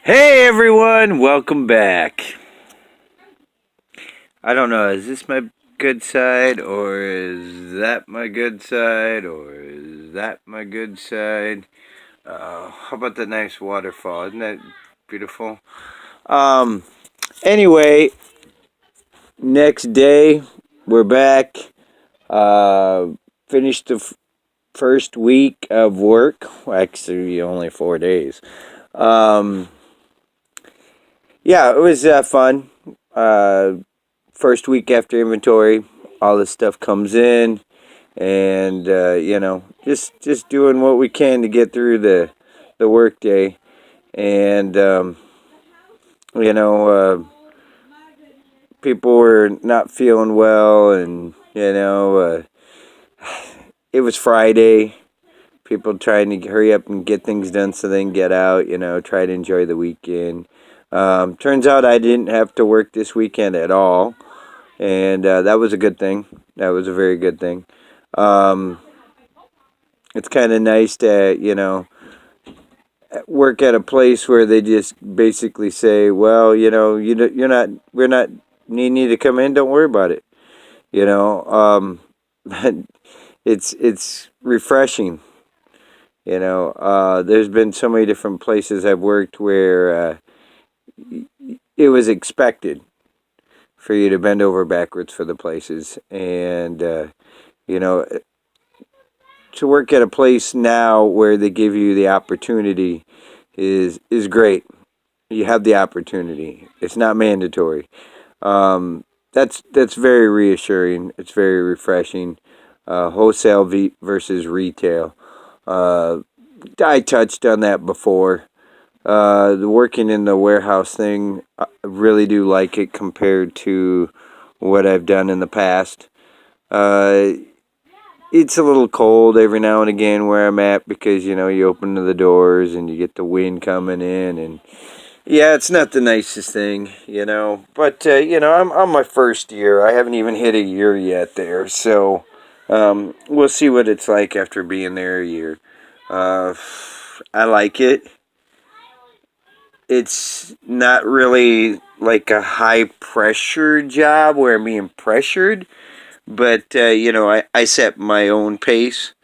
Hey everyone, welcome back. I don't know, is this my good side, or is that my good side, or is that my good side? How about the nice waterfall? Isn't that beautiful? Um, anyway, next day, we're back. Uh, finished the first week of work. Well, actually, only 4 days. Um, yeah, it was fun. Uh, First week after inventory, all this stuff comes in, and just doing what we can to get through the work day, and you know, people were not feeling well, and it was Friday. People trying to hurry up and get things done so they can get out, try to enjoy the weekend. Turns out I didn't have to work this weekend at all, and that was a good thing. That was a very good thing. Um, it's kind of nice to, work at a place where they just basically say, well, you're not, we're not needing you to come in. Don't worry about it. You know, it's refreshing. There's been so many different places I've worked where it was expected for you to bend over backwards for the places, and you know, to work at a place now where they give you the opportunity is great. You have the opportunity. It's not mandatory. That's very reassuring. It's very refreshing. Wholesale versus retail. Uh, I touched on that before. The working in the warehouse thing, I really do like it compared to what I've done in the past. Uh, it's a little cold every now and again where I'm at because you open the doors and you get the wind coming in, and yeah, it's not the nicest thing, But I'm on my first year. I haven't even hit a year yet there, so we'll see what it's like after being there a year. Uh, I like it. It's not really like a high pressure job where I'm being pressured, but I set my own pace.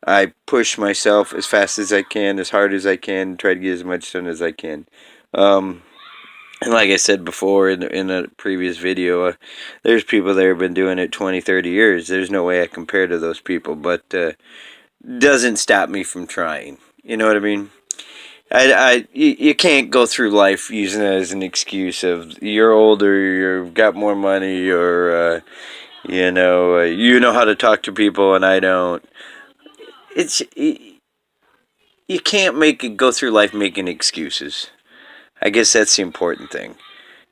I push myself as fast as I can, as hard as I can, try to get as much done as I can. Um, and like I said before in a previous video, there's people that have been doing it 20, 30 years. There's no way I compare to those people, but doesn't stop me from trying. You know what I mean? You can't go through life using it as an excuse of you're older, you've got more money, or you know how to talk to people and I don't. It's you can't make it go through life making excuses. I guess that's the important thing.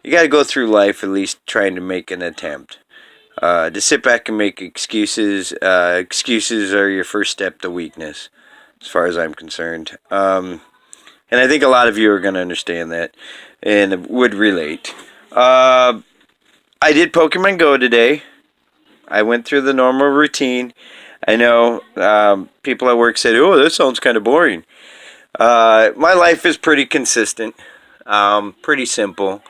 You got to go through life at least trying to make an attempt. To sit back and make excuses, excuses are your first step to weakness, as far as I'm concerned. And I think a lot of you are going to understand that and would relate. I did Pokemon Go today. I went through the normal routine. I know people at work said, "Oh, that sounds kind of boring." My life is pretty consistent, pretty simple.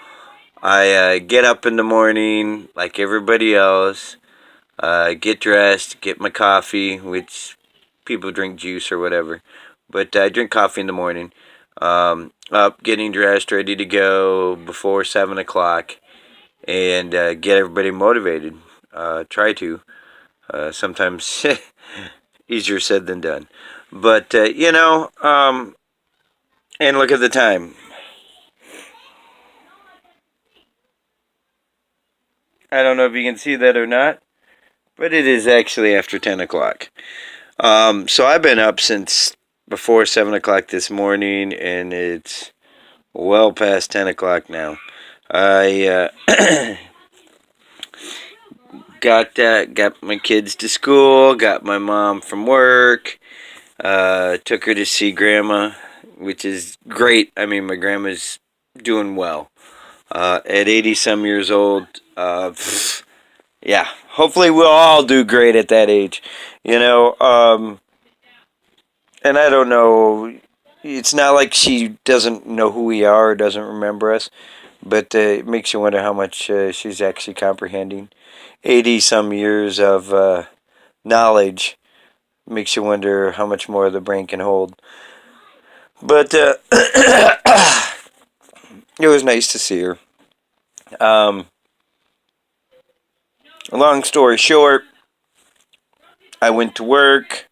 I get up in the morning like everybody else, get dressed, get my coffee, which people drink juice or whatever, but I drink coffee in the morning. Up, getting dressed, ready to go before 7 o'clock, and get everybody motivated. Try to. Sometimes easier said than done, but and look at the time. I don't know if you can see that or not, but it is actually after 10 o'clock. So I've been up since before 7 o'clock this morning, and it's well past 10 o'clock now. I got my kids to school, got my mom from work, took her to see grandma, which is great. I mean, my grandma's doing well. At 80 some years old, yeah, hopefully we'll all do great at that age, you know. And I don't know. It's not like she doesn't know who we are or doesn't remember us, but it makes you wonder how much she's actually comprehending. 80 some years of knowledge makes you wonder how much more the brain can hold. But it was nice to see her. Um, long story short, I went to work,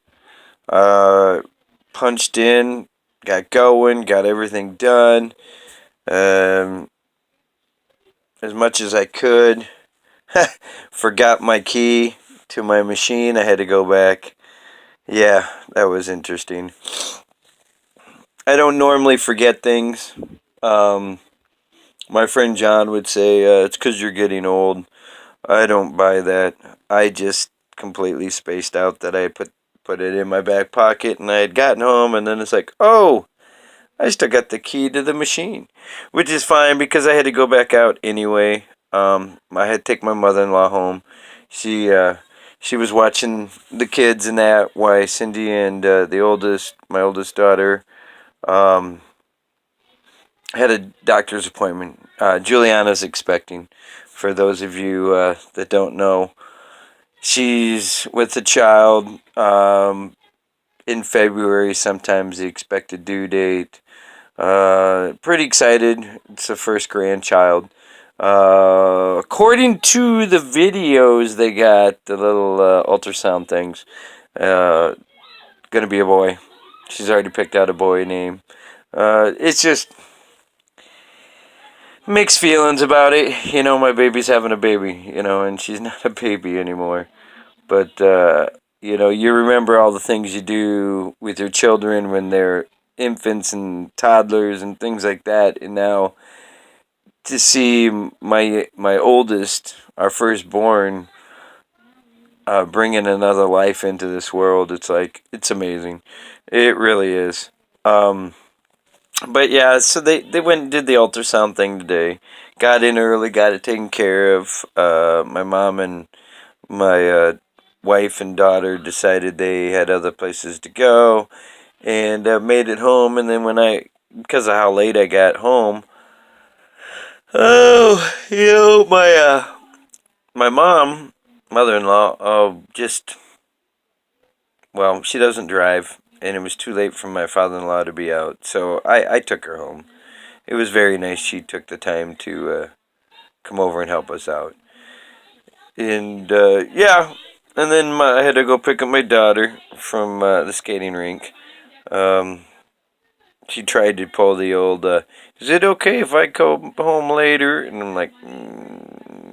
uh, punched in, got going, got everything done um, as much as I could. Forgot my key to my machine. I had to go back. Yeah, that was interesting. I don't normally forget things. Um, my friend John would say it's because you're getting old. I don't buy that. I just completely spaced out that I put it in my back pocket and I had gotten home and then it's like, oh, I still got the key to the machine, which is fine because I had to go back out anyway. I had to take my mother-in-law home. She she was watching the kids and that while Cindy and my oldest daughter, um, had a doctor's appointment. Juliana's expecting. For those of you that don't know, she's with a child in February. Sometimes the expected due date. Pretty excited. It's the first grandchild. According to the videos they got, the little ultrasound things, uh, gonna be a boy. She's already picked out a boy name. It's just mixed feelings about it. You know, my baby's having a baby, and she's not a baby anymore. But, you remember all the things you do with your children when they're infants and toddlers and things like that. And now to see my oldest, our firstborn, bringing another life into this world, it's amazing. It really is. Um, but yeah, so they went and did the ultrasound thing today. Got in early, got it taken care of. My mom and my wife and daughter decided they had other places to go and made it home. And then because of how late I got home, oh, my mom, mother-in-law, well, she doesn't drive, and it was too late for my father-in-law to be out, so I took her home. It was very nice she took the time to come over and help us out. And, yeah, and then I had to go pick up my daughter from the skating rink. Um, she tried to pull the old, is it okay if I come home later? And I'm like,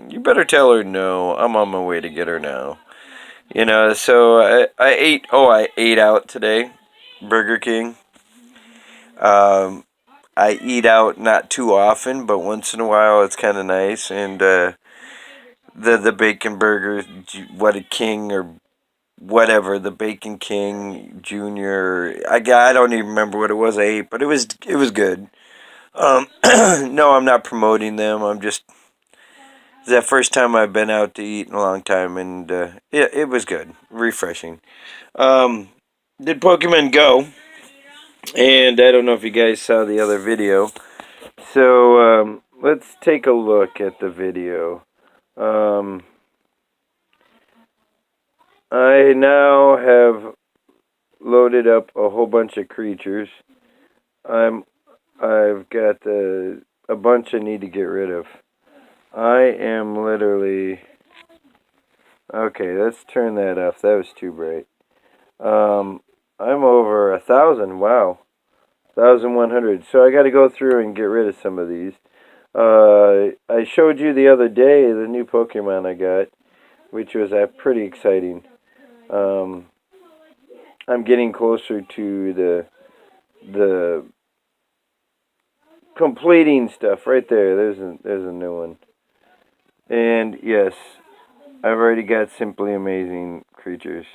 you better tell her no. I'm on my way to get her now. So I ate out today. Burger King. Um, I eat out not too often, but once in a while it's kind of nice. And the bacon burger, what a king or whatever, the Bacon King Junior. I don't even remember what it was I ate, but it was good. No, I'm not promoting them. It's the first time I've been out to eat in a long time, and it was good, refreshing. Um, did Pokemon Go, and I don't know if you guys saw the other video. So let's take a look at the video. Um, I now have loaded up a whole bunch of creatures. I've got a bunch I need to get rid of. I am literally okay. Let's turn that off. That was too bright. I'm over 1,000. Wow, 1,100. So I got to go through and get rid of some of these. I showed you the other day the new Pokemon I got, which was pretty exciting. Um, I'm getting closer to the completing stuff right there. There's a new one, and yes, I've already got simply amazing creatures.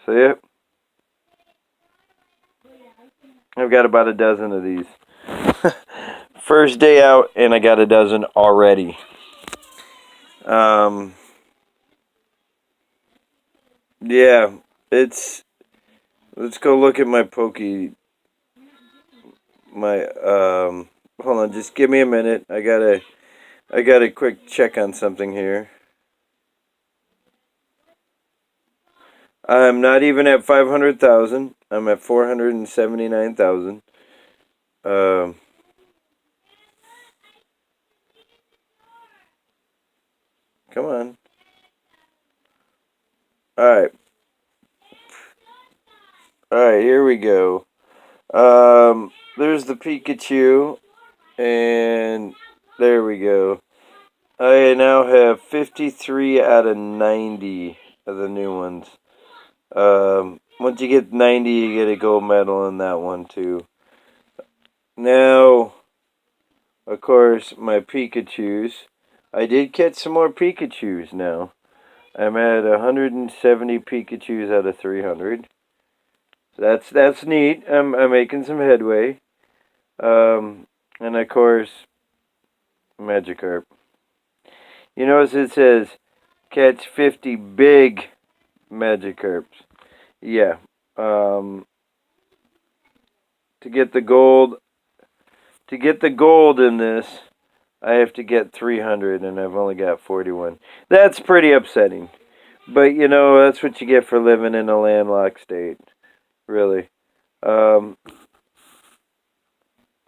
So yep, I've got about a dozen of these. First day out, and I got a dozen already. Um, Yeah, it's. Let's go look at my my hold on, just give me a minute. I gotta quick check on something here. I'm not even at 500,000. I'm at 479,000. Um, come on. All right, all right. Here we go. There's the Pikachu, and there we go. I now have 53 out of 90 of the new ones. Once you get 90, you get a gold medal in that one too. Now, of course, my Pikachus. I did catch some more Pikachus now. I'm at 170 Pikachus out of 300. That's neat. I'm making some headway. And of course, Magikarp. You notice it says catch 50 big Magikarps. Yeah. Um, to get the gold, in this, I have to get 300, and I've only got 41. That's pretty upsetting. But you know, that's what you get for living in a landlocked state. Really. Um,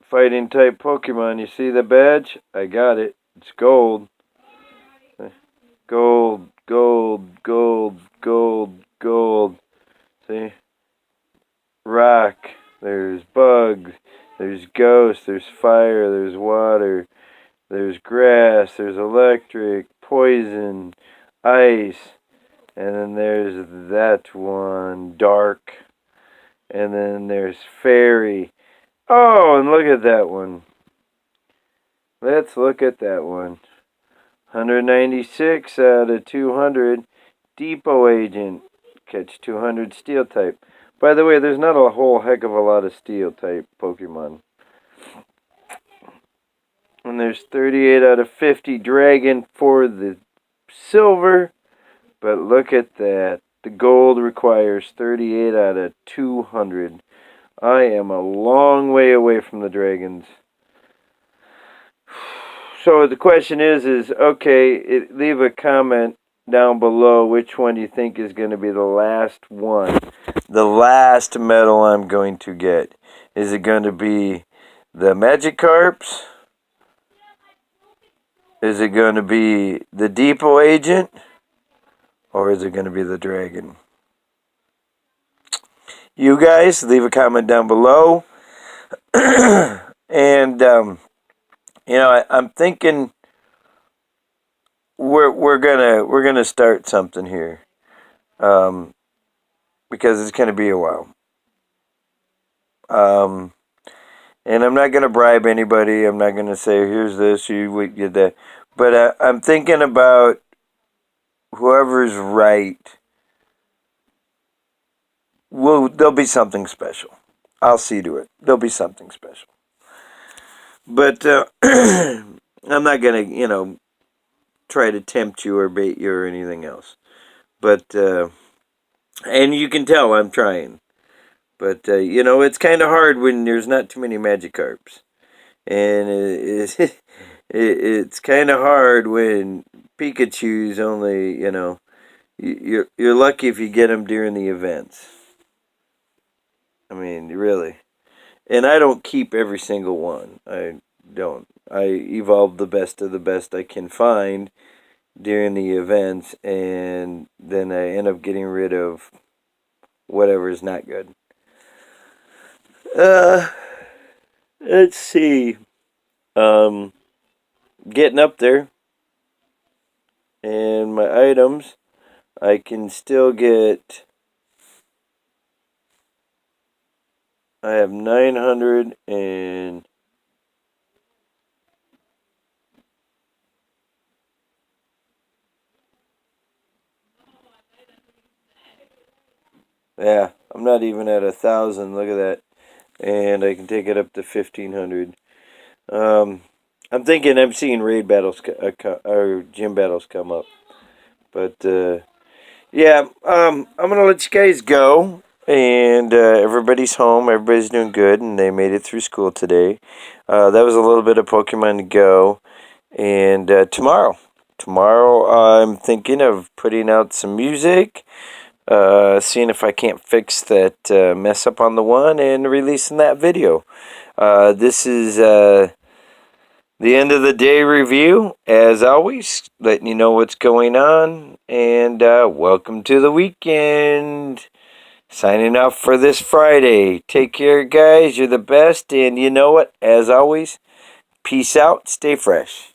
Fighting type Pokemon. You see the badge? I got it. It's gold. Gold, gold, gold, gold, gold. See? Rock. There's bugs. There's ghosts. There's fire. There's water. There's grass. There's electric. Poison. Ice. And then there's that one. Dark. And then there's fairy. Oh, and look at that one. Let's look at that one. 196 out of 200. Depot Agent. Catch 200 Steel type. By the way, there's not a whole heck of a lot of Steel type Pokemon. And there's 38 out of 50 Dragon for the silver. But look at that. The gold requires 38 out of 200. I am a long way away from the dragons. So the question is okay, leave a comment down below which one you think is going to be the last one. The last medal I'm going to get. Is it going to be the Magikarps? Is it going to be the Depot Agent? Or is it going to be the Dragon? You guys, leave a comment down below. And, you know, I'm thinking we're gonna start something here, because it's gonna be a while. And I'm not gonna bribe anybody. I'm not gonna say here's this, you get that. But I'm thinking about whoever's right. There'll be something special. I'll see to it. There'll be something special. But I'm not gonna, try to tempt you or bait you or anything else. But and you can tell I'm trying. But it's kind of hard when there's not too many Magikarps, and it's kind of hard when Pikachu's only. You're lucky if you get them during the events. I mean, really. And I don't keep every single one. I don't. I evolve the best of the best I can find during the events, and then I end up getting rid of whatever is not good. Uh, let's see. Um, Getting up there, and my items, I can still get. I have 900 and. Yeah, I'm not even at 1,000. Look at that. And I can take it up to 1,500. I'm thinking I'm seeing raid battles or gym battles come up. But Yeah, I'm gonna let you guys go, and everybody's home. Everybody's doing good, and they made it through school today. That was a little bit of Pokemon Go, and tomorrow I'm thinking of putting out some music, seeing if I can't fix that mess up on the one, and releasing that video. This is the end of the day review, as always, letting you know what's going on, and welcome to the weekend. Signing off for this Friday. Take care, guys. You're the best, and you know what? As always, peace out. Stay fresh.